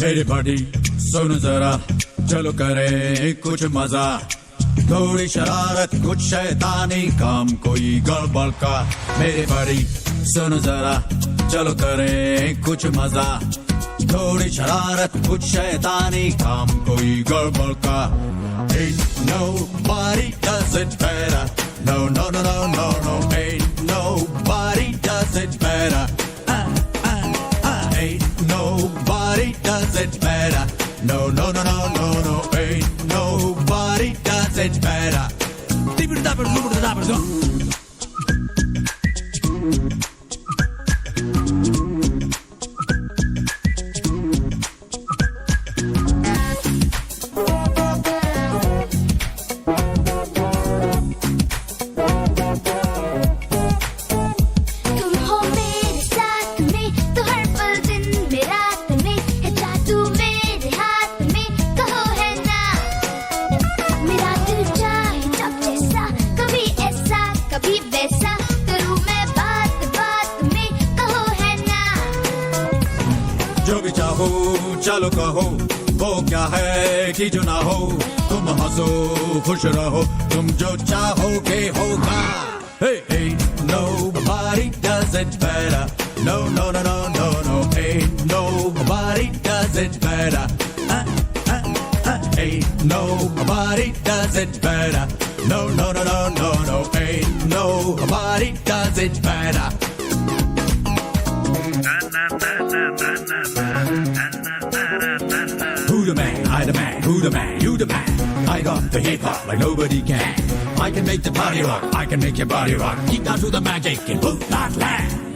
मेरी बड़ी सुन जरा, चलो करे कुछ मजा, थोड़ी शरारत कुछ शैतानी काम कोई गड़बड़ का। मेरी बड़ी सुन जरा, चलो करे कुछ मजा, थोड़ी शरारत कुछ शैतानी काम कोई गड़बड़ का। Ain't nobody does it better. No, no, no, no, no, no. Ain't nobody does it better. Ain't nobody does it better. No, no, no, no, no, no. Ain't nobody does it better. तुम हो मेरे साथ में तो हर पल दिन में रात में है जादू मेरे हाथ में, कहो है ना। मेरा दिल चाहे जब जैसा, कभी ऐसा कभी वैसा, करूँ मैं बात बात में, कहो है ना। जो भी चाहो चलो कहो, वो क्या है कि जो ना हो। तुम हंसो खुश रहो, तुम जो चाहोगे होगा। Hey, ain't nobody does it better. No, no, no, no, no, no. Ain't nobody does it better. Ain't nobody does it better. No, no, no, no, no, no. Ain't nobody does it better. Who the man? I the man. Who the man? You the man. I got the hip hop like nobody can. I can make the party rock. I can make your body rock. Kick out to the magic and boot that land.